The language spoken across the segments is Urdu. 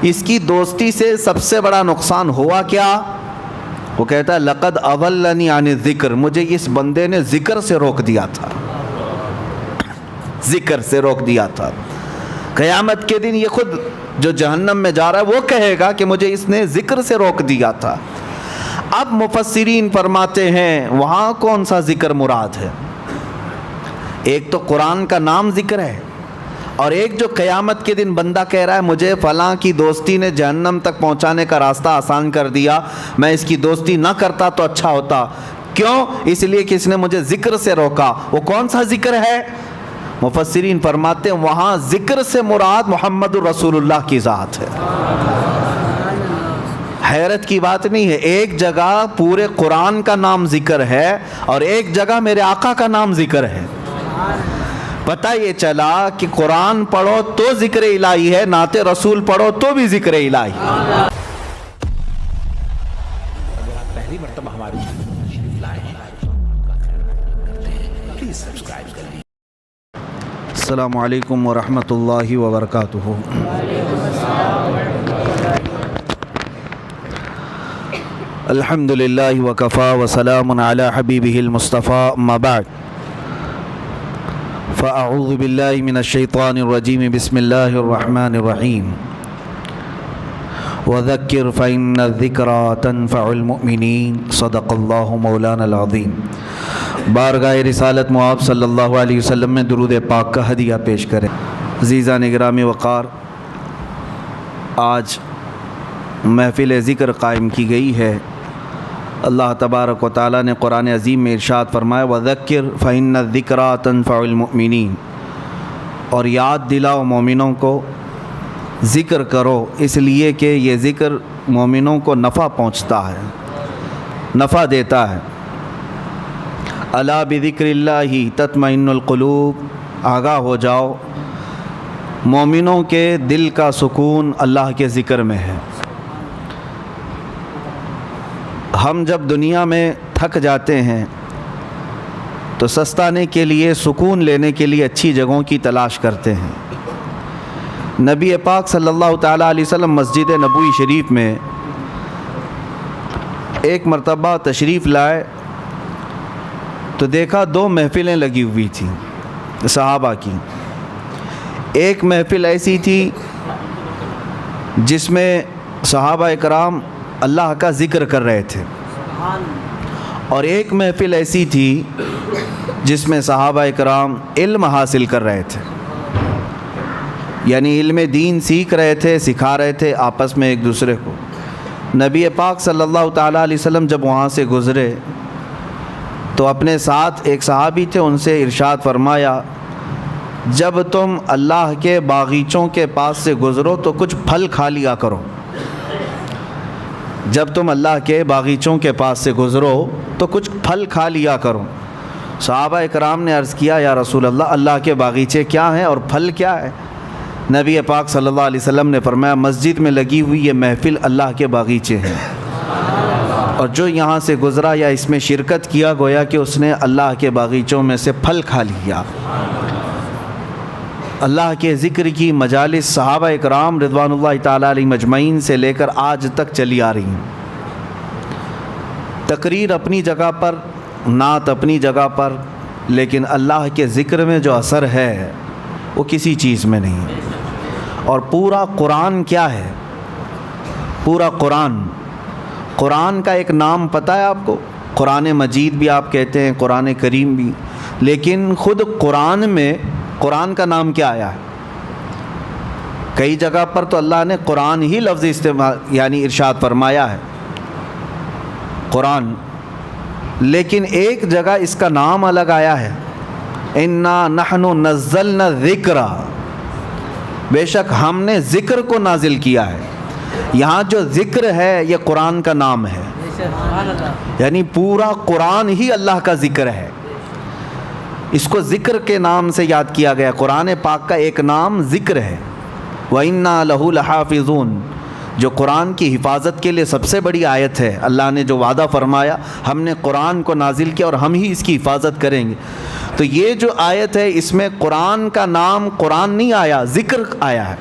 اس کی دوستی سے سب سے بڑا نقصان ہوا کیا؟ وہ کہتا ہے لقد اضلنی عن الذکر، مجھے اس بندے نے ذکر سے روک دیا تھا، ذکر سے روک دیا تھا۔ قیامت کے دن یہ خود جو جہنم میں جا رہا ہے وہ کہے گا کہ مجھے اس نے ذکر سے روک دیا تھا۔ اب مفسرین فرماتے ہیں وہاں کون سا ذکر مراد ہے؟ ایک تو قرآن کا نام ذکر ہے، اور ایک جو قیامت کے دن بندہ کہہ رہا ہے مجھے فلاں کی دوستی نے جہنم تک پہنچانے کا راستہ آسان کر دیا، میں اس کی دوستی نہ کرتا تو اچھا ہوتا، کیوں؟ اس لیے کہ اس نے مجھے ذکر سے روکا۔ وہ کون سا ذکر ہے؟ مفسرین فرماتے ہیں وہاں ذکر سے مراد محمد الرسول اللہ کی ذات ہے۔ حیرت کی بات نہیں ہے، ایک جگہ پورے قرآن کا نام ذکر ہے اور ایک جگہ میرے آقا کا نام ذکر ہے۔ پتہ یہ چلا کہ قرآن پڑھو تو ذکر الہی ہے، نعت رسول پڑھو تو بھی ذکر الہی۔ اگر آپ پہلی مرتبہ ہمارے چینل پر تشریف لائے ہیں پلیز سبسکرائب کریں۔ السلام علیکم ورحمۃ اللہ وبرکاتہ۔ الحمد للہ وکفا وسلام علی حبیبہ المصطفیٰ، اما بعد فاعوذ باللہ من الشیطان الرجیم، بسم اللہ الرحمن الرحیم۔ وذکر فإن الذکریٰ تنفع المؤمنین، صدق اللہ مولانا العظیم۔ بارگاہ رسالت مآب صلی اللہ علیہ وسلم میں درود پاک کا ہدیہ پیش کریں۔ عزیزان گرامی وقار، آج محفل ذکر قائم کی گئی ہے۔ اللہ تبارک و تعالیٰ نے قرآن عظیم میں ارشاد فرمایا وذکر فإن الذکریٰ تنفع المؤمنین، اور یاد دلاؤ مومنوں کو، ذکر کرو اس لیے کہ یہ ذکر مومنوں کو نفع پہنچتا ہے، نفع دیتا ہے۔ الا بذکر اللہ تطمئن القلوب، آگاہ ہو جاؤ مومنوں کے دل کا سکون اللہ کے ذکر میں ہے۔ ہم جب دنیا میں تھک جاتے ہیں تو سستانے کے لیے، سکون لینے کے لیے اچھی جگہوں کی تلاش کرتے ہیں۔ نبی پاک صلی اللہ تعالیٰ علیہ وسلم مسجد نبوی شریف میں ایک مرتبہ تشریف لائے تو دیکھا دو محفلیں لگی ہوئی تھیں صحابہ کی۔ ایک محفل ایسی تھی جس میں صحابہ اکرام اللہ کا ذکر کر رہے تھے، اور ایک محفل ایسی تھی جس میں صحابہ اکرام علم حاصل کر رہے تھے، یعنی علم دین سیکھ رہے تھے، سکھا رہے تھے آپس میں ایک دوسرے کو۔ نبی پاک صلی اللہ تعالیٰ علیہ وسلم جب وہاں سے گزرے تو اپنے ساتھ ایک صحابی تھے، ان سے ارشاد فرمایا جب تم اللہ کے باغیچوں کے پاس سے گزرو تو کچھ پھل کھا لیا کرو، جب تم اللہ کے باغیچوں کے پاس سے گزرو تو کچھ پھل کھا لیا کرو۔ صحابہ اکرام نے عرض کیا یا رسول اللہ، اللہ کے باغیچے کیا ہیں اور پھل کیا ہے؟ نبی پاک صلی اللہ علیہ وسلم نے فرمایا مسجد میں لگی ہوئی یہ محفل اللہ کے باغیچے ہیں، اور جو یہاں سے گزرا یا اس میں شرکت کیا گویا کہ اس نے اللہ کے باغیچوں میں سے پھل کھا لیا۔ اللہ کے ذکر کی مجالس صحابہ اکرام رضوان اللہ تعالیٰ علیہ مجمعین سے لے کر آج تک چلی آ رہی ہیں۔ تقریر اپنی جگہ پر، نعت اپنی جگہ پر، لیکن اللہ کے ذکر میں جو اثر ہے وہ کسی چیز میں نہیں ہے۔ اور پورا قرآن کیا ہے؟ پورا قرآن کا ایک نام پتہ ہے آپ کو؟ قرآن مجید بھی آپ کہتے ہیں، قرآن کریم بھی، لیکن خود قرآن میں قرآن کا نام کیا آیا ہے؟ کئی جگہ پر تو اللہ نے قرآن ہی لفظ استعمال یعنی ارشاد فرمایا ہے قرآن، لیکن ایک جگہ اس کا نام الگ آیا ہے، انا نحن نزلنا الذکر، بے شک ہم نے ذکر کو نازل کیا ہے۔ یہاں جو ذکر ہے یہ قرآن کا نام ہے، یعنی پورا قرآن ہی اللہ کا ذکر ہے، اس کو ذکر کے نام سے یاد کیا گیا۔ قرآن پاک کا ایک نام ذکر ہے، وَإِنَّا لَهُ لَحَافِظُونَ، جو قرآن کی حفاظت کے لیے سب سے بڑی آیت ہے۔ اللہ نے جو وعدہ فرمایا ہم نے قرآن کو نازل کیا اور ہم ہی اس کی حفاظت کریں گے، تو یہ جو آیت ہے اس میں قرآن کا نام قرآن نہیں آیا، ذکر آیا ہے،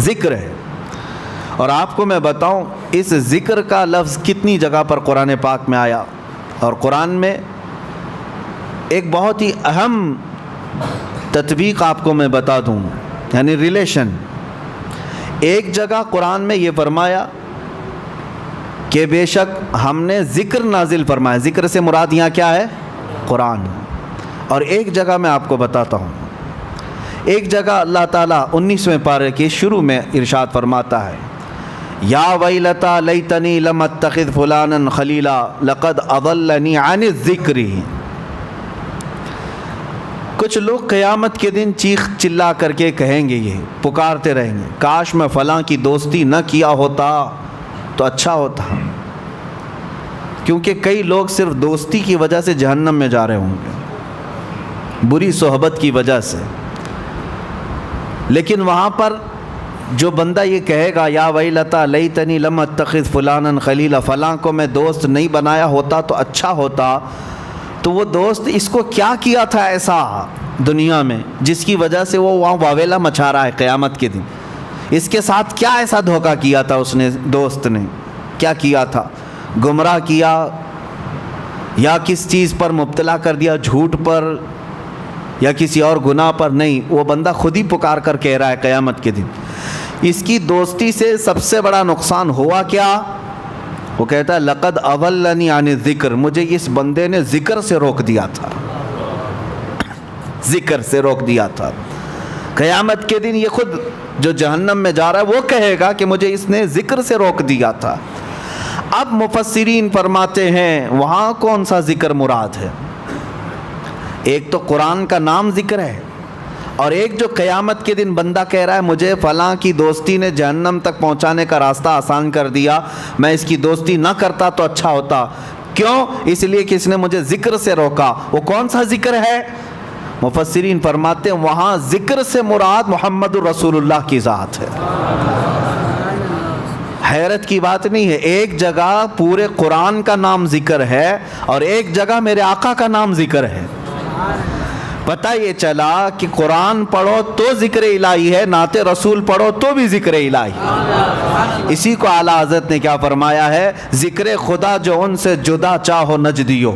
ذکر ہے۔ اور آپ کو میں بتاؤں اس ذکر کا لفظ کتنی جگہ پر قرآن پاک میں آیا. اور قرآن میں ایک بہت ہی اہم تطبیق آپ کو میں بتا دوں، یعنی ریلیشن. ایک جگہ قرآن میں یہ فرمایا کہ بے شک ہم نے ذکر نازل فرمایا. ذکر سے مراد یہاں کیا ہے؟ قرآن. اور ایک جگہ میں آپ کو بتاتا ہوں، ایک جگہ اللہ تعالیٰ 19ویں پارے کے شروع میں ارشاد فرماتا ہے یا ویلتا لیتنی لم اتخذ فلانا خلیلا لقد اضلنی عن الذکر. کچھ لوگ قیامت کے دن چیخ چلا کر کے کہیں گے، یہ پکارتے رہیں گے، کاش میں فلاں کی دوستی نہ کیا ہوتا تو اچھا ہوتا. کیونکہ کئی لوگ صرف دوستی کی وجہ سے جہنم میں جا رہے ہوں گے، بری صحبت کی وجہ سے. لیکن وہاں پر جو بندہ یہ کہے گا یا ویلتا لیتنی لم اتخذ فلانا خلیلا، فلاں کو میں دوست نہیں بنایا ہوتا تو اچھا ہوتا، تو وہ دوست اس کو کیا کیا تھا ایسا دنیا میں جس کی وجہ سے وہ وہاں واویلا مچا رہا ہے قیامت کے دن. اس کے ساتھ کیا ایسا دھوکہ کیا تھا اس نے، دوست نے کیا کیا تھا؟ گمراہ کیا یا کس چیز پر مبتلا کر دیا، جھوٹ پر یا کسی اور گناہ پر؟ نہیں، وہ بندہ خود ہی پکار کر کہہ رہا ہے قیامت کے دن. اس کی دوستی سے سب سے بڑا نقصان ہوا کیا؟ وہ کہتا ہے لقد اضلنی عن الذکر، مجھے اس بندے نے ذکر سے روک دیا تھا، ذکر سے روک دیا تھا. قیامت کے دن یہ خود جو جہنم میں جا رہا ہے وہ کہے گا کہ مجھے اس نے ذکر سے روک دیا تھا. اب مفسرین فرماتے ہیں وہاں کون سا ذکر مراد ہے؟ ایک تو قرآن کا نام ذکر ہے، اور ایک جو قیامت کے دن بندہ کہہ رہا ہے مجھے فلاں کی دوستی نے جہنم تک پہنچانے کا راستہ آسان کر دیا، میں اس کی دوستی نہ کرتا تو اچھا ہوتا. کیوں؟ اس لیے کہ اس نے مجھے ذکر سے روکا. وہ کون سا ذکر ہے؟ مفسرین فرماتے ہیں وہاں ذکر سے مراد محمد الرسول اللہ کی ذات ہے. حیرت کی بات نہیں ہے، ایک جگہ پورے قرآن کا نام ذکر ہے اور ایک جگہ میرے آقا کا نام ذکر ہے. پتہ یہ چلا کہ قرآن پڑھو تو ذکر الہی ہے، نعت رسول پڑھو تو بھی ذکر الہی. اسی کو اعلیٰ حضرت نے کیا فرمایا ہے؟ ذکر خدا جو ان سے جدا چاہو نجدیو،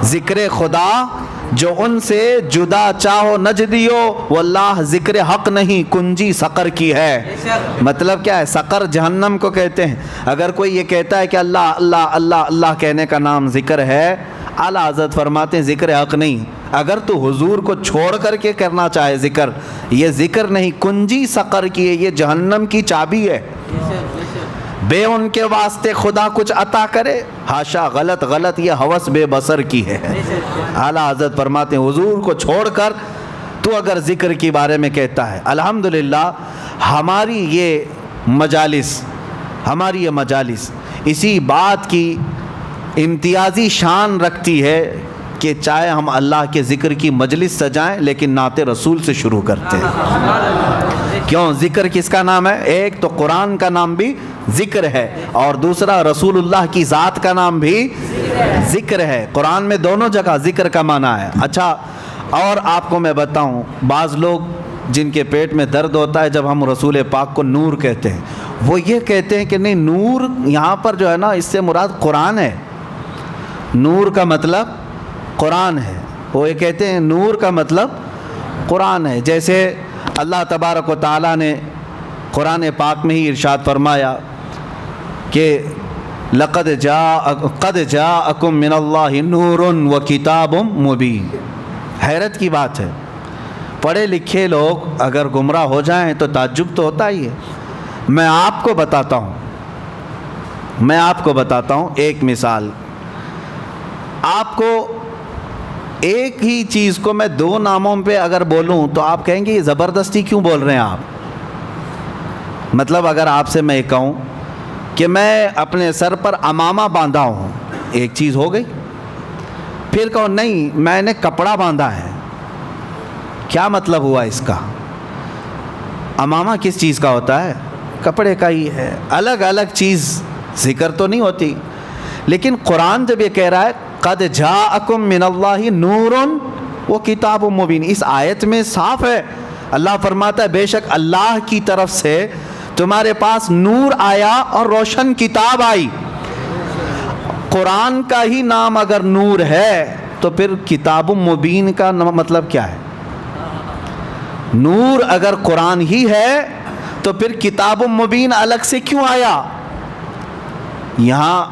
ذکر خدا جو ان سے جدا چاہو نجدیو، واللہ ذکر حق نہیں کنجی سقر کی ہے. مطلب کیا ہے؟ سقر جہنم کو کہتے ہیں. اگر کوئی یہ کہتا ہے کہ اللہ اللہ اللہ اللہ کہنے کا نام ذکر ہے، اعلیٰ حضرت فرماتے ہیں ذکر حق نہیں. اگر تو حضور کو چھوڑ کر کے کرنا چاہے ذکر، یہ ذکر نہیں، کنجی سقر کی ہے، یہ جہنم کی چابی ہے. بے ان کے واسطے خدا کچھ عطا کرے، ہاشا، غلط غلط، یہ ہوس بے بصر کی ہے. اعلیٰ حضرت فرماتے ہیں حضور کو چھوڑ کر تو اگر ذکر کے بارے میں کہتا ہے. الحمدللہ ہماری یہ مجالس اسی بات کی امتیازی شان رکھتی ہے کہ چاہے ہم اللہ کے ذکر کی مجلس سجائیں لیکن نعت رسول سے شروع کرتے ہیں. کیوں؟ ذکر کس کا نام ہے؟ ایک تو قرآن کا نام بھی ذکر ہے اور دوسرا رسول اللہ کی ذات کا نام بھی ذکر ہے. قرآن میں دونوں جگہ ذکر کا معنی ہے. اچھا، اور آپ کو میں بتاؤں، بعض لوگ جن کے پیٹ میں درد ہوتا ہے جب ہم رسول پاک کو نور کہتے ہیں، وہ یہ کہتے ہیں کہ نہیں، نور یہاں پر جو ہے نا اس سے مراد قرآن ہے. نور کا مطلب قرآن ہے. وہ یہ کہتے ہیں نور کا مطلب قرآن ہے. جیسے اللہ تبارک و تعالیٰ نے قرآن پاک میں ہی ارشاد فرمایا کہ قد جاءکم من اللہ نور و کتاب مبین. حیرت کی بات ہے، پڑھے لکھے لوگ اگر گمراہ ہو جائیں تو تعجب تو ہوتا ہی ہے. میں آپ کو بتاتا ہوں ایک مثال. آپ کو ایک ہی چیز کو میں دو ناموں پہ اگر بولوں تو آپ کہیں گے یہ زبردستی کیوں بول رہے ہیں آپ؟ مطلب اگر آپ سے میں کہوں کہ میں اپنے سر پر امامہ باندھا ہوں، ایک چیز ہو گئی. پھر کہو نہیں میں نے کپڑا باندھا ہے، کیا مطلب ہوا اس کا؟ امامہ کس چیز کا ہوتا ہے؟ کپڑے کا ہی ہے. الگ الگ چیز ذکر تو نہیں ہوتی. لیکن قرآن جب یہ کہہ رہا ہے قد جاءکم من اللہ نور و کتاب مبین، اس آیت میں صاف ہے، اللہ فرماتا ہے بے شک اللہ کی طرف سے تمہارے پاس نور آیا اور روشن کتاب آئی۔ قرآن کا ہی نام اگر نور ہے تو پھر کتاب مبین کا مطلب کیا ہے؟ نور اگر قرآن ہی ہے تو پھر کتاب مبین الگ سے کیوں آیا؟ یہاں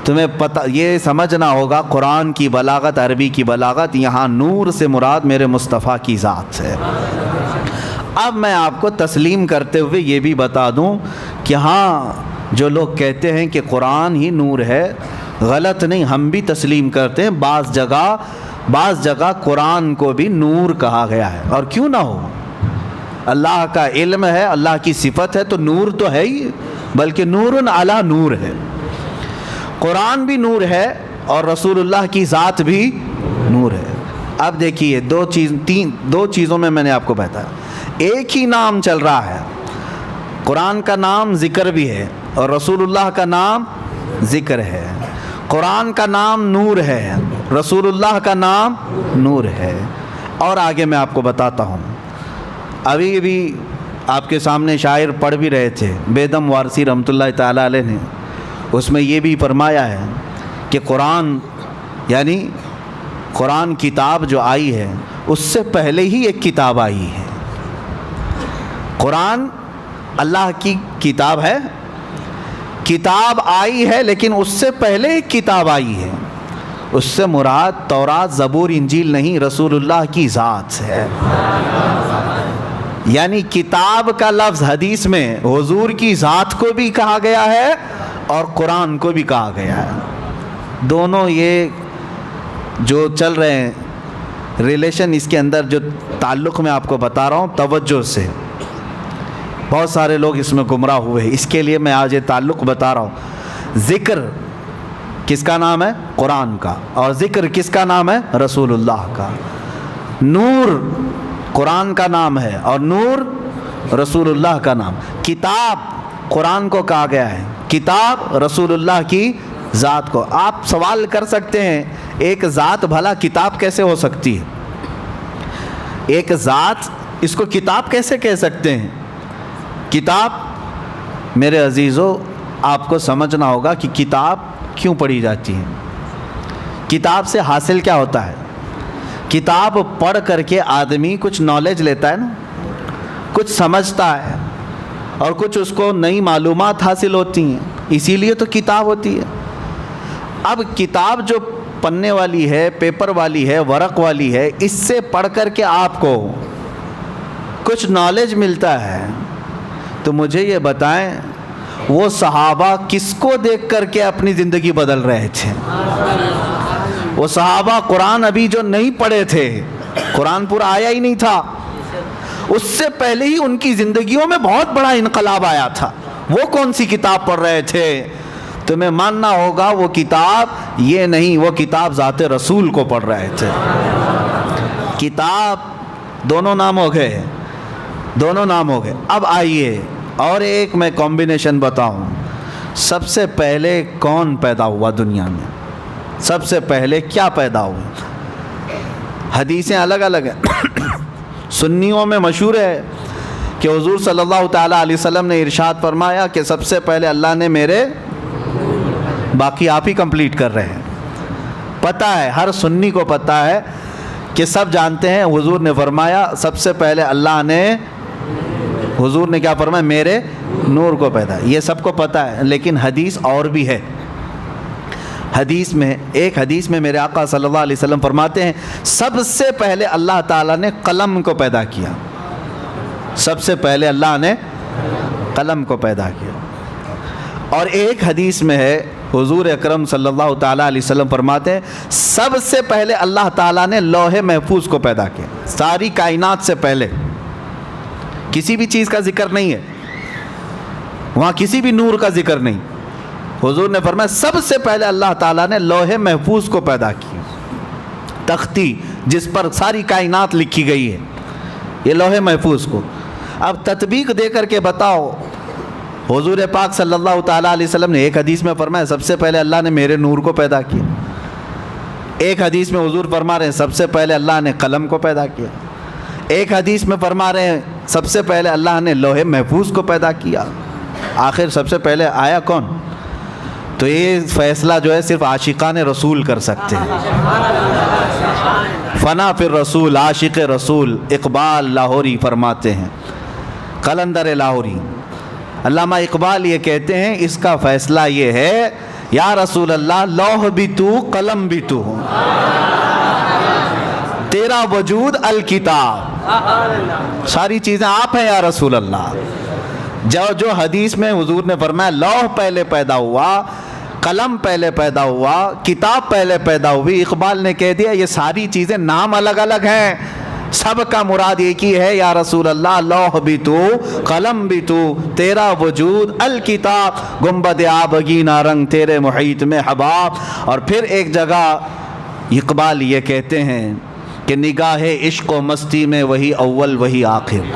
تمہیں پتہ یہ سمجھنا ہوگا قرآن کی بلاغت، عربی کی بلاغت، یہاں نور سے مراد میرے مصطفیٰ کی ذات ہے۔ اب میں آپ کو تسلیم کرتے ہوئے یہ بھی بتا دوں کہ ہاں جو لوگ کہتے ہیں کہ قرآن ہی نور ہے، غلط نہیں، ہم بھی تسلیم کرتے ہیں۔ بعض جگہ قرآن کو بھی نور کہا گیا ہے، اور کیوں نہ ہو، اللہ کا علم ہے، اللہ کی صفت ہے تو نور تو ہے ہی، بلکہ نور علی نور ہے۔ قرآن بھی نور ہے اور رسول اللہ کی ذات بھی نور ہے۔ اب دیکھیے دو چیزوں میں نے آپ کو بتایا، ایک ہی نام چل رہا ہے، قرآن کا نام ذکر بھی ہے اور رسول اللہ کا نام ذکر ہے۔ قرآن کا نام نور ہے، رسول اللہ کا نام نور ہے۔ اور آگے میں آپ کو بتاتا ہوں، ابھی آپ کے سامنے شاعر پڑھ بھی رہے تھے، بیدم وارسی رحمۃ اللہ تعالیٰ علیہ نے، اس میں یہ بھی فرمایا ہے کہ قرآن یعنی قرآن کتاب جو آئی ہے اس سے پہلے ہی ایک کتاب آئی ہے۔ قرآن اللہ کی کتاب ہے، کتاب آئی ہے لیکن اس سے پہلے ایک کتاب آئی ہے، اس سے مراد تورات، زبور، انجیل نہیں، رسول اللہ کی ذات ہے۔ یعنی کتاب کا لفظ حدیث میں حضور کی ذات کو بھی کہا گیا ہے اور قرآن کو بھی کہا گیا ہے۔ دونوں یہ جو چل رہے ہیں ریلیشن، اس کے اندر جو تعلق میں آپ کو بتا رہا ہوں توجہ سے، بہت سارے لوگ اس میں گمراہ ہوئے ہیں، اس کے لیے میں آج یہ تعلق بتا رہا ہوں۔ ذکر کس کا نام ہے؟ قرآن کا، اور ذکر کس کا نام ہے؟ رسول اللہ کا۔ نور قرآن کا نام ہے اور نور رسول اللہ کا نام۔ کتاب قرآن کو کہا گیا ہے، کتاب رسول اللہ کی ذات کو۔ آپ سوال کر سکتے ہیں ایک ذات بھلا کتاب کیسے ہو سکتی ہے؟ ایک ذات اس کو کتاب کیسے کہہ سکتے ہیں؟ کتاب میرے عزیزو آپ کو سمجھنا ہوگا کہ کتاب کیوں پڑھی جاتی ہے، کتاب سے حاصل کیا ہوتا ہے۔ کتاب پڑھ کر کے آدمی کچھ نالج لیتا ہے نا، کچھ سمجھتا ہے اور کچھ اس کو نئی معلومات حاصل ہوتی ہیں، اسی لیے تو کتاب ہوتی ہے۔ اب کتاب جو پنے والی ہے، پیپر والی ہے، ورق والی ہے، اس سے پڑھ کر کے آپ کو کچھ نالج ملتا ہے، تو مجھے یہ بتائیں وہ صحابہ کس کو دیکھ کر کے اپنی زندگی بدل رہے تھے؟ وہ صحابہ قرآن ابھی جو نہیں پڑھے تھے، قرآن پورا آیا ہی نہیں تھا، اس سے پہلے ہی ان کی زندگیوں میں بہت بڑا انقلاب آیا تھا۔ وہ کون سی کتاب پڑھ رہے تھے؟ تمہیں ماننا ہوگا وہ کتاب یہ نہیں، وہ کتاب ذات رسول کو پڑھ رہے تھے۔ کتاب دونوں نام ہو گئے، دونوں نام ہو گئے۔ اب آئیے اور ایک میں کمبینیشن بتاؤں، سب سے پہلے کون پیدا ہوا دنیا میں؟ سب سے پہلے کیا پیدا ہوا؟ حدیثیں الگ الگ ہیں۔ سنیوں میں مشہور ہے کہ حضور صلی اللہ تعالیٰ علیہ وسلم نے ارشاد فرمایا کہ سب سے پہلے اللہ نے میرے، باقی آپ ہی کمپلیٹ کر رہے ہیں۔ پتہ ہے، ہر سنی کو پتہ ہے کہ سب جانتے ہیں حضور نے فرمایا سب سے پہلے اللہ نے، حضور نے کیا فرمایا؟ میرے نور کو پیدا، یہ سب کو پتہ ہے، لیکن حدیث اور بھی ہے۔ حدیث میں ایک حدیث میں میرے آقا صلی اللہ علیہ وسلم فرماتے ہیں سب سے پہلے اللہ تعالیٰ نے قلم کو پیدا کیا، سب سے پہلے اللہ نے قلم کو پیدا کیا۔ اور ایک حدیث میں ہے حضور اکرم صلی اللہ تعالیٰ علیہ وسلم فرماتے ہیں سب سے پہلے اللہ تعالیٰ نے لوح محفوظ کو پیدا کیا، ساری کائنات سے پہلے۔ کسی بھی چیز کا ذکر نہیں ہے وہاں، کسی بھی نور کا ذکر نہیں۔ حضور نے فرمایا سب سے پہلے اللہ تعالیٰ نے لوح محفوظ کو پیدا کیا، تختی جس پر ساری کائنات لکھی گئی ہے، یہ لوح محفوظ کو۔ اب تطبیق دے کر کے بتاؤ، حضور پاک صلی اللہ تعالیٰ علیہ وسلم نے ایک حدیث میں فرمایا سب سے پہلے اللہ نے میرے نور کو پیدا کیا، ایک حدیث میں حضور فرما رہے ہیں سب سے پہلے اللہ نے قلم کو پیدا کیا، ایک حدیث میں فرما رہے ہیں سب سے پہلے اللہ نے لوح محفوظ کو پیدا کیا، آخر سب سے پہلے آیا کون؟ تو یہ فیصلہ جو ہے صرف عاشقان رسول کر سکتے ہیں۔ فنا پھر رسول، عاشق رسول اقبال لاہوری فرماتے ہیں، قلندر لاہوری علامہ اقبال یہ کہتے ہیں اس کا فیصلہ یہ ہے یا رسول اللہ لوح بھی تو قلم بھی تو، تیرا وجود الکتاب، ساری چیزیں آپ ہیں یا رسول اللہ۔ جو حدیث میں حضور نے فرمایا لوح پہلے پیدا ہوا، قلم پہلے پیدا ہوا، کتاب پہلے پیدا ہوئی، اقبال نے کہہ دیا یہ ساری چیزیں نام الگ الگ ہیں، سب کا مراد ایک ہی ہے یا رسول اللہ لوح بھی تو قلم بھی تو، تیرا وجود الکتاب، گنبد آبگینہ رنگ تیرے محیط میں حباب۔ اور پھر ایک جگہ اقبال یہ کہتے ہیں کہ نگاہ عشق و مستی میں وہی اول وہی آخر۔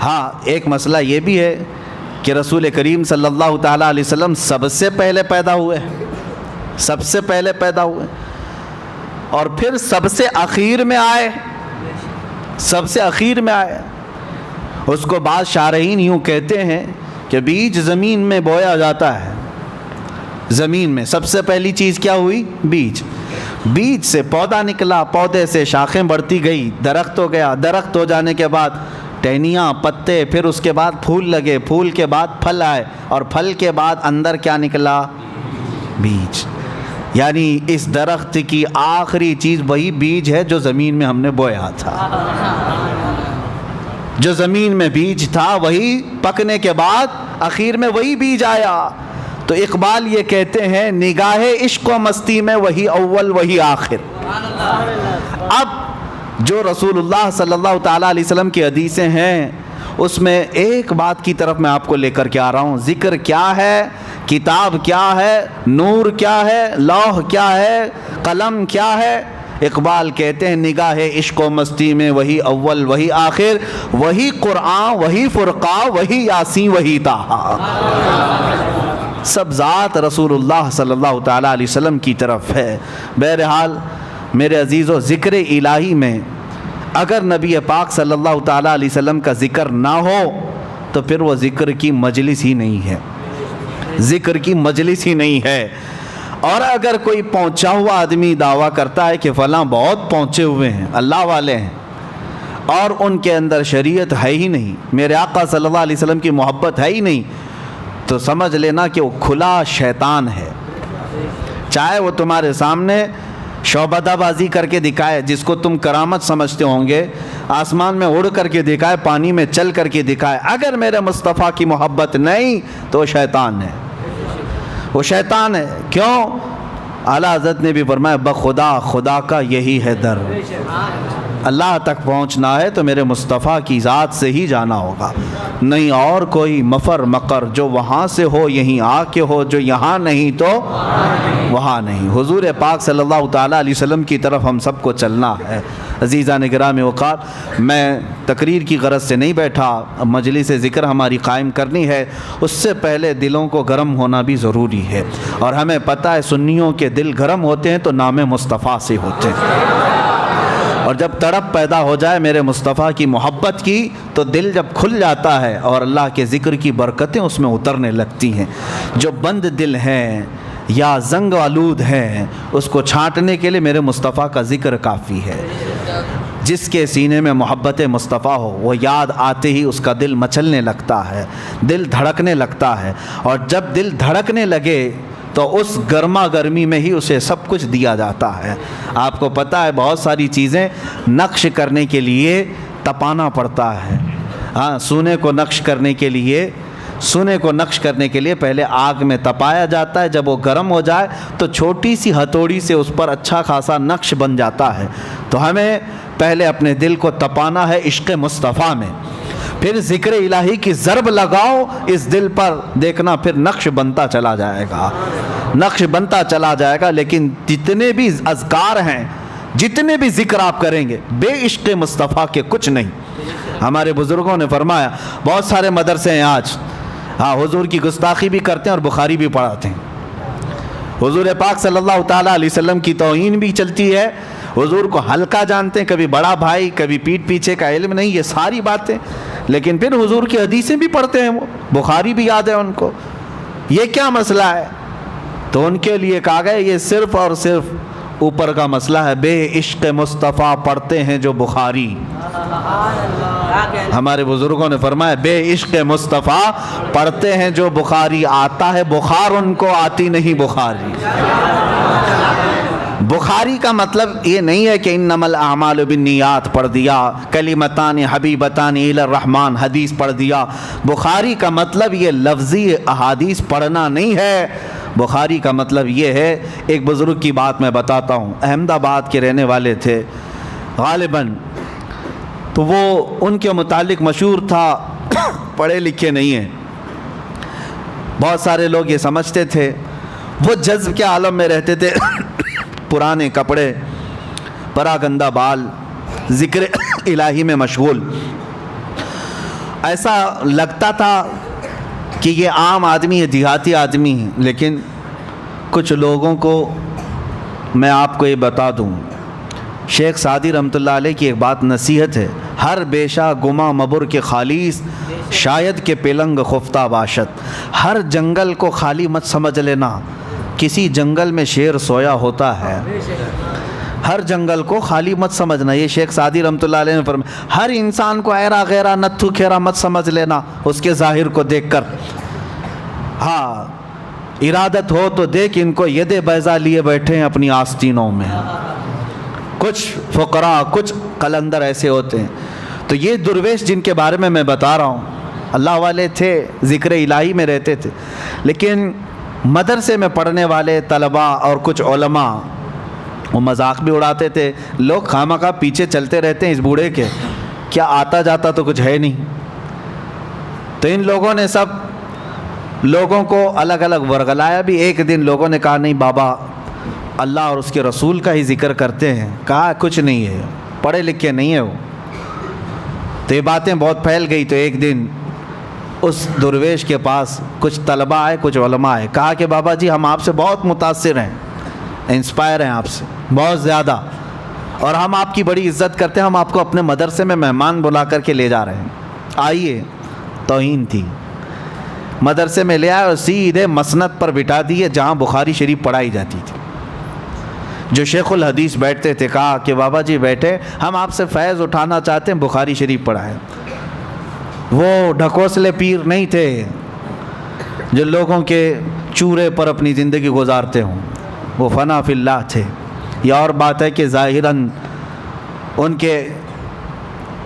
ہاں ایک مسئلہ یہ بھی ہے کہ رسول کریم صلی اللہ تعالیٰ علیہ وسلم سب سے پہلے پیدا ہوئے، سب سے پہلے پیدا ہوئے، اور پھر سب سے اخیر میں آئے، سب سے اخیر میں آئے۔ اس کو بعض شارحین یوں کہتے ہیں کہ بیج زمین میں بویا جاتا ہے، زمین میں سب سے پہلی چیز کیا ہوئی؟ بیج، بیج سے پودا نکلا، پودے سے شاخیں بڑھتی گئی، درخت ہو گیا، درخت ہو جانے کے بعد ٹہنیاں، پتے، پھر اس کے بعد پھول لگے، پھول کے بعد پھل آئے، اور پھل کے بعد اندر کیا نکلا؟ بیج۔ یعنی اس درخت کی آخری چیز وہی بیج ہے جو زمین میں ہم نے بویا تھا، جو زمین میں بیج تھا وہی پکنے کے بعد آخر میں وہی بیج آیا۔ تو اقبال یہ کہتے ہیں نگاہ عشق و مستی میں وہی اول وہی آخر۔ اب جو رسول اللہ صلی اللہ تعالیٰ علیہ وسلم کی حدیثیں ہیں اس میں ایک بات کی طرف میں آپ کو لے کر کے آ رہا ہوں، ذکر کیا ہے، کتاب کیا ہے، نور کیا ہے، لوح کیا ہے، قلم کیا ہے۔ اقبال کہتے ہیں نگاہ عشق و مستی میں وہی اول وہی آخر، وہی قرآن وہی فرقان وہی یاسین وہی طٰہٰ، سب ذات رسول اللہ صلی اللہ تعالیٰ علیہ وسلم کی طرف ہے۔ بہرحال میرے عزیزو، ذکر الہی میں اگر نبی پاک صلی اللہ تعالیٰ علیہ وسلم کا ذکر نہ ہو تو پھر وہ ذکر کی مجلس ہی نہیں ہے، ذکر کی مجلس ہی نہیں ہے۔ اور اگر کوئی پہنچا ہوا آدمی دعویٰ کرتا ہے کہ فلاں بہت پہنچے ہوئے ہیں، اللہ والے ہیں، اور ان کے اندر شریعت ہے ہی نہیں، میرے آقا صلی اللہ علیہ وسلم کی محبت ہے ہی نہیں، تو سمجھ لینا کہ وہ کھلا شیطان ہے۔ چاہے وہ تمہارے سامنے شعبدہ بازی کر کے دکھائے، جس کو تم کرامت سمجھتے ہوں گے، آسمان میں اڑ کر کے دکھائے، پانی میں چل کر کے دکھائے، اگر میرے مصطفیٰ کی محبت نہیں تو وہ شیطان ہے، وہ شیطان ہے۔ کیوں؟ اعلیٰ حضرت نے بھی فرمایا بخدا خدا کا یہی ہے در، اللہ تک پہنچنا ہے تو میرے مصطفیٰ کی ذات سے ہی جانا ہوگا، نہیں اور کوئی مفر مقر، جو وہاں سے ہو یہیں آ کے ہو، جو یہاں نہیں تو وہاں نہیں۔ حضور پاک صلی اللہ تعالیٰ علیہ وسلم کی طرف ہم سب کو چلنا ہے۔ عزیزان گرامی وقار، میں تقریر کی غرض سے نہیں بیٹھا، مجلس ذکر ہماری قائم کرنی ہے، اس سے پہلے دلوں کو گرم ہونا بھی ضروری ہے، اور ہمیں پتہ ہے سنیوں کے دل گرم ہوتے ہیں تو نام مصطفیٰ سے ہوتے ہیں، اور جب تڑپ پیدا ہو جائے میرے مصطفیٰ کی محبت کی تو دل جب کھل جاتا ہے اور اللہ کے ذکر کی برکتیں اس میں اترنے لگتی ہیں۔ جو بند دل ہیں یا زنگ آلود ہیں اس کو چھانٹنے کے لیے میرے مصطفیٰ کا ذکر کافی ہے۔ جس کے سینے میں محبت مصطفیٰ ہو وہ یاد آتے ہی اس کا دل مچلنے لگتا ہے، دل دھڑکنے لگتا ہے، اور جب دل دھڑکنے لگے تو اس گرما گرمی میں ہی اسے سب کچھ دیا جاتا ہے۔ آپ کو پتہ ہے بہت ساری چیزیں نقش کرنے کے لیے تپانا پڑتا ہے، ہاں سونے کو نقش کرنے کے لیے پہلے آگ میں تپایا جاتا ہے، جب وہ گرم ہو جائے تو چھوٹی سی ہتھوڑی سے اس پر اچھا خاصا نقش بن جاتا ہے۔ تو ہمیں پہلے اپنے دل کو تپانا ہے عشق مصطفیٰ میں، پھر ذکر الہی کی ضرب لگاؤ اس دل پر، دیکھنا پھر نقش بنتا چلا جائے گا، نقش بنتا چلا جائے گا۔ لیکن جتنے بھی اذکار ہیں، جتنے بھی ذکر آپ کریں گے، بے عشق مصطفیٰ کے کچھ نہیں۔ ہمارے بزرگوں نے فرمایا، بہت سارے مدرسے ہیں آج، ہاں حضور کی گستاخی بھی کرتے ہیں اور بخاری بھی پڑھاتے ہیں، حضور پاک صلی اللہ تعالیٰ علیہ وسلم کی توہین بھی چلتی ہے حضور کو ہلکا جانتے ہیں، کبھی بڑا بھائی، کبھی پیٹھ پیچھے کا علم نہیں، یہ ساری باتیں، لیکن پھر حضور کی حدیثیں بھی پڑھتے ہیں، وہ بخاری بھی یاد ہے ان کو. یہ کیا مسئلہ ہے؟ تو ان کے لیے کہا گیا یہ صرف اور صرف اوپر کا مسئلہ ہے. بے عشق مصطفیٰ پڑھتے ہیں جو بخاری. ہمارے بزرگوں نے فرمایا بے عشق مصطفیٰ پڑھتے ہیں جو بخاری. آتا ہے بخار، ان کو آتی نہیں بخاری. بخاری کا مطلب یہ نہیں ہے کہ انما الاعمال بالنیات پڑھ دیا، کلمتان حبیبتان الی الرحمن حدیث پڑھ دیا. بخاری کا مطلب یہ لفظی احادیث پڑھنا نہیں ہے. بخاری کا مطلب یہ ہے، ایک بزرگ کی بات میں بتاتا ہوں، احمد آباد کے رہنے والے تھے غالباً، تو وہ ان کے متعلق مشہور تھا پڑھے لکھے نہیں ہیں. بہت سارے لوگ یہ سمجھتے تھے، وہ جذب کے عالم میں رہتے تھے، پرانے کپڑے، پراگندہ بال، ذکر الہی میں مشغول. ایسا لگتا تھا کہ یہ عام آدمی ہے، دیہاتی آدمی ہے. لیکن کچھ لوگوں کو میں آپ کو یہ بتا دوں، شیخ سعدی رحمۃ اللہ علیہ کی ایک بات نصیحت ہے، ہر بیشا گما مبر کے خالیس شاید کہ پلنگ خفتہ باشد. ہر جنگل کو خالی مت سمجھ لینا، کسی جنگل میں شیر سویا ہوتا ہے. ہر جنگل کو خالی مت سمجھنا، یہ شیخ سعدی رحمۃ اللہ علیہ نے فرمایا. ہر انسان کو ایرا غیرا نتھو کھیرا مت سمجھ لینا اس کے ظاہر کو دیکھ کر. ہاں ارادت ہو تو دیکھ ان کو ید بیضا لیے بیٹھے ہیں اپنی آستینوں میں. کچھ فقراء، کچھ قلندر ایسے ہوتے ہیں. تو یہ درویش جن کے بارے میں بتا رہا ہوں، اللہ والے تھے، ذکر الہی میں رہتے تھے، لیکن مدرسے میں پڑھنے والے طلباء اور کچھ علماء وہ مذاق بھی اڑاتے تھے. لوگ خامخواہ پیچھے چلتے رہتے ہیں اس بوڑھے کے، کیا آتا جاتا تو کچھ ہے نہیں. تو ان لوگوں نے سب لوگوں کو الگ الگ ورگلایا بھی. ایک دن لوگوں نے کہا نہیں بابا اللہ اور اس کے رسول کا ہی ذکر کرتے ہیں. کہا کچھ نہیں ہے، پڑھے لکھے نہیں ہے وہ. تو یہ باتیں بہت پھیل گئی. تو ایک دن اس درویش کے پاس کچھ طلباء آئے، کچھ علماء آئے. کہا کہ بابا جی ہم آپ سے بہت متاثر ہیں، انسپائر ہیں آپ سے بہت زیادہ، اور ہم آپ کی بڑی عزت کرتے ہیں. ہم آپ کو اپنے مدرسے میں مہمان بلا کر کے لے جا رہے ہیں، آئیے. توہین تھی. مدرسے میں لے آئے اور سیدھے مسند پر بٹھا دیے جہاں بخاری شریف پڑھائی جاتی تھی. جو شیخ الحدیث بیٹھتے تھے کہا کہ بابا جی بیٹھے، ہم آپ سے فیض اٹھانا چاہتے ہیں، بخاری شریف پڑھائیں. وہ ڈھکوسلے پیر نہیں تھے جو لوگوں کے چورے پر اپنی زندگی گزارتے ہوں، وہ فنا فی اللہ تھے. یہ اور بات ہے کہ ظاہراً ان کے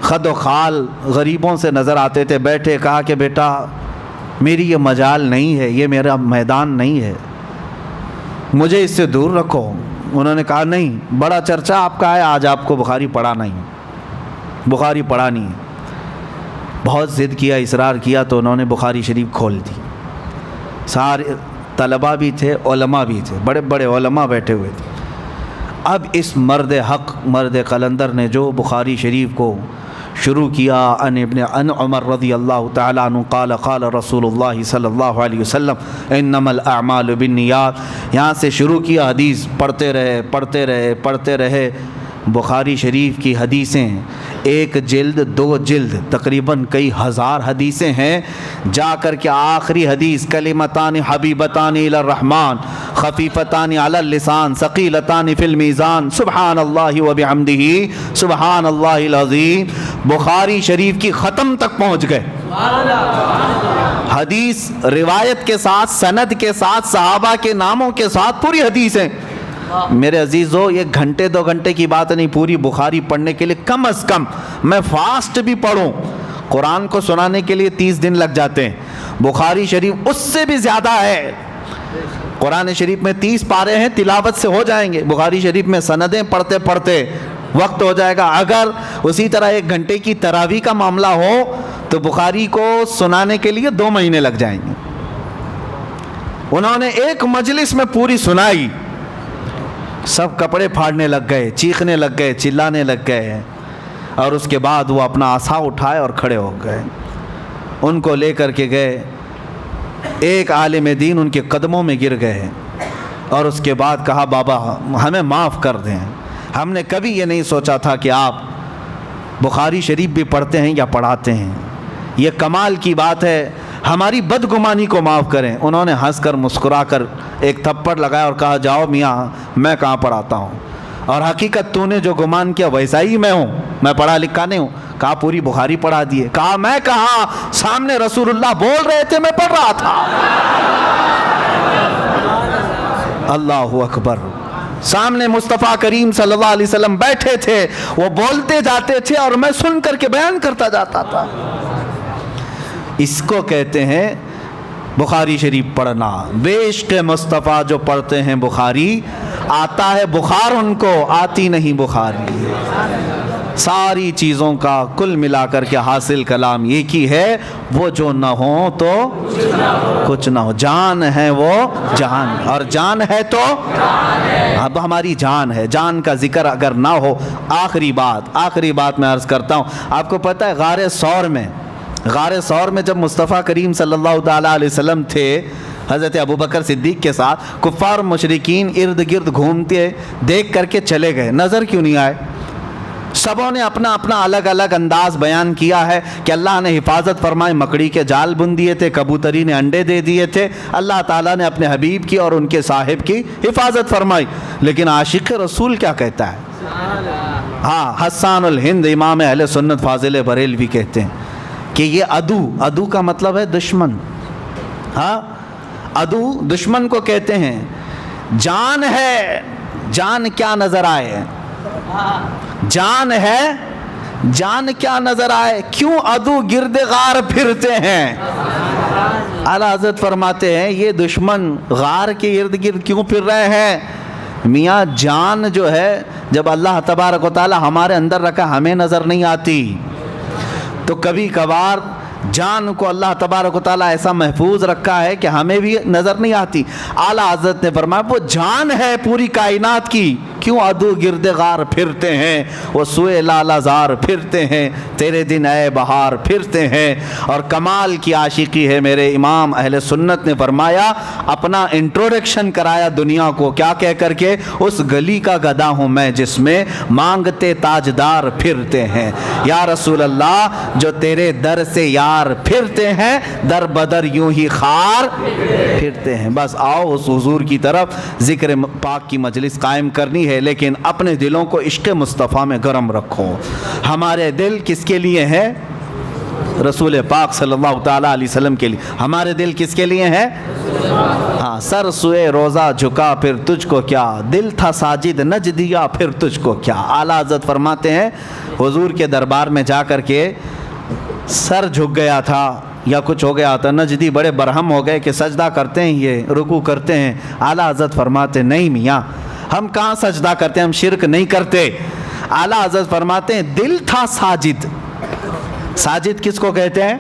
خد و خال غریبوں سے نظر آتے تھے. بیٹھے کہا کہ بیٹا میری یہ مجال نہیں ہے، یہ میرا میدان نہیں ہے، مجھے اس سے دور رکھو. انہوں نے کہا نہیں، بڑا چرچا آپ کا ہے، آج آپ کو بخاری پڑھانا ہی، بخاری پڑھانی ہے. بہت ضد کیا، اصرار کیا تو انہوں نے بخاری شریف کھول دی. سارے طلباء بھی تھے، علماء بھی تھے، بڑے بڑے علماء بیٹھے ہوئے تھے. اب اس مرد حق، مرد قلندر نے جو بخاری شریف کو شروع کیا، ان عمر رضی اللہ تعالیٰ عنہ قال قال رسول اللہ صلی اللہ علیہ وسلم انما الاعمال بالنیات، یہاں سے شروع کیا. حدیث پڑھتے رہے پڑھتے رہے پڑھتے رہے. بخاری شریف کی حدیثیں ایک جلد، دو جلد، تقریباً کئی ہزار حدیثیں ہیں. جا کر کے آخری حدیث کلمتان حبیبتان الی الرحمن خفیفتان علی اللسان ثقیلتان فی المیزان سبحان اللہ وبحمدہ سبحان اللہ العظیم، بخاری شریف کی ختم تک پہنچ گئے. حدیث روایت کے ساتھ، سند کے ساتھ، صحابہ کے ناموں کے ساتھ پوری حدیثیں. میرے عزیزو یہ گھنٹے دو گھنٹے کی بات نہیں، پوری بخاری پڑھنے کے لیے کم از کم میں فاسٹ بھی پڑھوں، قرآن کو سنانے کے لیے 30 دن لگ جاتے ہیں. بخاری شریف اس سے بھی زیادہ ہے. قرآن شریف میں 30 پارے ہیں، تلاوت سے ہو جائیں گے. بخاری شریف میں سندیں پڑھتے پڑھتے وقت ہو جائے گا. اگر اسی طرح 1 گھنٹے کی تراویح کا معاملہ ہو تو بخاری کو سنانے کے لیے 2 مہینے لگ جائیں گے. انہوں نے ایک مجلس میں پوری سنائی، سب کپڑے پھاڑنے لگ گئے، چیخنے لگ گئے، چلانے لگ گئے. اور اس کے بعد وہ اپنا عصا اٹھائے اور کھڑے ہو گئے. ان کو لے کر کے گئے، ایک عالم دین ان کے قدموں میں گر گئے اور اس کے بعد کہا بابا ہمیں معاف کر دیں، ہم نے کبھی یہ نہیں سوچا تھا کہ آپ بخاری شریف بھی پڑھتے ہیں یا پڑھاتے ہیں، یہ کمال کی بات ہے۔ ہماری بدگمانی کو معاف کریں۔ انہوں نے ہنس کر مسکرا کر ایک تھپڑ لگایا اور کہا جاؤ میاں میں کہاں پڑھاتا ہوں، اور حقیقت تو نے جو گمان کیا ویسا ہی میں ہوں، میں پڑھا لکھا نہیں ہوں۔ کہا پوری بخاری پڑھا دیے۔ کہا میں کہا، سامنے رسول اللہ بول رہے تھے میں پڑھ رہا تھا۔ اللہ اکبر۔ سامنے مصطفیٰ کریم صلی اللہ علیہ وسلم بیٹھے تھے، وہ بولتے جاتے تھے اور میں سن کر کے بیان کرتا جاتا تھا۔ اس کو کہتے ہیں بخاری شریف پڑھنا۔ بے عشق مصطفیٰ جو پڑھتے ہیں بخاری، آتا ہے بخار ان کو، آتی نہیں بخاری۔ ساری چیزوں کا کل ملا کر کے حاصل کلام ایک ہی ہے، وہ جو نہ ہو تو کچھ نہ ہو۔ جان ہے وہ جان، اور جان ہے تو اب ہماری جان ہے۔ جان کا ذکر اگر نہ ہو، آخری بات میں عرض کرتا ہوں، آپ کو پتہ ہے غار ثور میں جب مصطفیٰ کریم صلی اللہ تعالیٰ علیہ وسلم تھے حضرت ابوبکر صدیق کے ساتھ، کفار مشرکین ارد گرد گھومتے دیکھ کر کے چلے گئے، نظر کیوں نہیں آئے؟ سبوں نے اپنا اپنا الگ الگ انداز بیان کیا ہے کہ اللہ نے حفاظت فرمائی، مکڑی کے جال بن دیے تھے، کبوتری نے انڈے دے دیے تھے، اللہ تعالیٰ نے اپنے حبیب کی اور ان کے صاحب کی حفاظت فرمائی۔ لیکن عاشق رسول کیا کہتا ہے؟ ہاں، حسان الہند امام اہل سنت فاضل بریلوی کہتے ہیں کہ یہ عدو کا مطلب ہے دشمن۔ ہاں، عدو دشمن کو کہتے ہیں۔ جان ہے، جان کیا نظر آئے؟ جان ہے، جان کیا نظر آئے؟ کیوں عدو گرد غار پھرتے ہیں؟ اعلیٰ حضرت فرماتے ہیں یہ دشمن غار کے ارد گرد کیوں پھر رہے ہیں؟ میاں جان جو ہے جب اللہ تبارک و تعالی ہمارے اندر رکھا ہمیں نظر نہیں آتی، تو کبھی کبھار جان کو اللہ تبارک و تعالیٰ ایسا محفوظ رکھا ہے کہ ہمیں بھی نظر نہیں آتی۔ اعلیٰ حضرت نے فرمایا وہ جان ہے پوری کائنات کی، کیوں عدو گرد غار پھرتے ہیں، وہ سوئے لالا زار پھرتے ہیں، تیرے دن اے بہار پھرتے ہیں۔ اور کمال کی عاشقی ہے، میرے امام اہل سنت نے فرمایا، اپنا انٹروڈکشن کرایا دنیا کو کیا کہہ کر کے، اس گلی کا گدا ہوں میں جس میں مانگتے تاجدار پھرتے ہیں۔ یا رسول اللہ جو تیرے در سے یار پھرتے ہیں، در بدر یوں ہی خار پھرتے ہیں۔ بس آؤ اس حضور کی طرف، ذکر پاک کی مجلس قائم کرنی ہے، لیکن اپنے دلوں کو عشق مصطفیٰ میں گرم رکھو۔ ہمارے دل کس کے لیے ہے؟ رسول پاک صلی اللہ تعالیٰ علیہ وسلم کے لیے۔ ہمارے دل کس کے لیے ہے؟ ہاں، سر سوئے روزہ جھکا پھر تجھ کو کیا، دل تھا ساجد نج دیا پھر تجھ کو کیا۔ اعلیٰ حضرت فرماتے ہیں حضور کے دربار میں جا کر کے سر جھک گیا تھا یا کچھ ہو گیا تھا، نجدی بڑے برہم ہو گئے کہ سجدہ کرتے ہیں، یہ رکوع کرتے ہیں۔ اعلیٰ حضرت فرماتے نہیں میاں، ہم کہاں سجدہ کرتے ہیں، ہم شرک نہیں کرتے۔ اعلیٰ حضرت فرماتے ہیں دل تھا ساجد۔ ساجد کس کو کہتے ہیں؟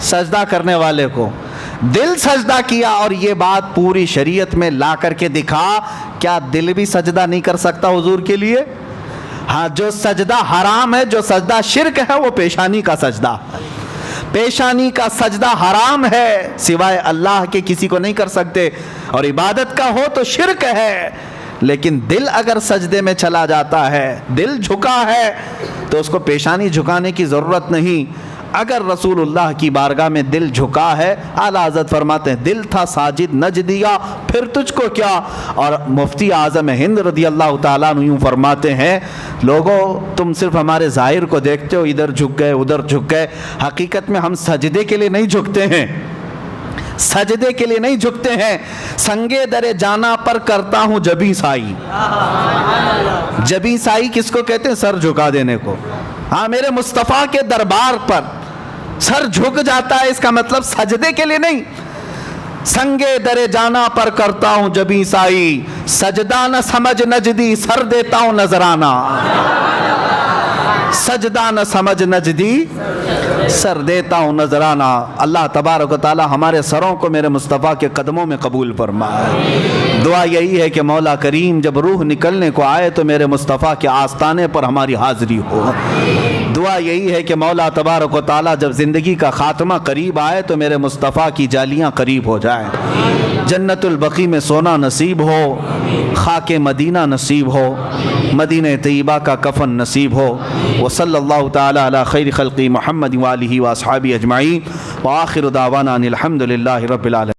سجدہ کرنے والے کو۔ دل سجدہ کیا، اور یہ بات پوری شریعت میں لا کر کے دکھا، کیا دل بھی سجدہ نہیں کر سکتا حضور کے لیے؟ ہاں، جو سجدہ حرام ہے، جو سجدہ شرک ہے، وہ پیشانی کا سجدہ، پیشانی کا سجدہ حرام ہے، سوائے اللہ کے کسی کو نہیں کر سکتے، اور عبادت کا ہو تو شرک ہے۔ لیکن دل اگر سجدے میں چلا جاتا ہے، دل جھکا ہے، تو اس کو پیشانی جھکانے کی ضرورت نہیں۔ اگر رسول اللہ کی بارگاہ میں دل جھکا ہے، اعلیٰ حضرت فرماتے ہیں دل تھا ساجد نج دیا پھر تجھ کو کیا۔ اور مفتی اعظم ہند رضی اللہ تعالیٰ عنہ یوں فرماتے ہیں لوگوں تم صرف ہمارے ظاہر کو دیکھتے ہو، ادھر جھک گئے ادھر جھک گئے، حقیقت میں ہم سجدے کے لیے نہیں جھکتے ہیں، سجدے کے لیے نہیں جھکتے ہیں۔ سنگے در جانا پر کرتا ہوں جبیں سائی۔ جبیں سائی کس کو کہتے ہیں؟ سر جھکا دینے کو۔ ہاں، میرے مصطفیٰ کے دربار پر سر جھک جاتا ہے، اس کا مطلب سجدے کے لیے نہیں۔ سنگے در جانا پر کرتا ہوں جبیں سائی، سجدہ نہ سمجھ نجدی سر دیتا ہوں نذرانہ۔ سجدہ نہ سمجھ نجدی سر دیتا ہوں نذرانہ، اللہ تبارک و تعالی ہمارے سروں کو میرے مصطفیٰ کے قدموں میں قبول فرمائے۔ دعا یہی ہے کہ مولا کریم جب روح نکلنے کو آئے تو میرے مصطفیٰ کے آستانے پر ہماری حاضری ہو۔ دعا یہی ہے کہ مولا تبارک و تعالی جب زندگی کا خاتمہ قریب آئے تو میرے مصطفیٰ کی جالیاں قریب ہو جائیں، جنت البقیع میں سونا نصیب ہو، خاک مدینہ نصیب ہو، مدینہ طیبہ کا کفن نصیب ہو۔ وصلی اللہ تعالی علی خیر خلق محمد وآلہ واصحابہ اجمعین، وآخر دعوانا ان الحمد للہ رب العالمین۔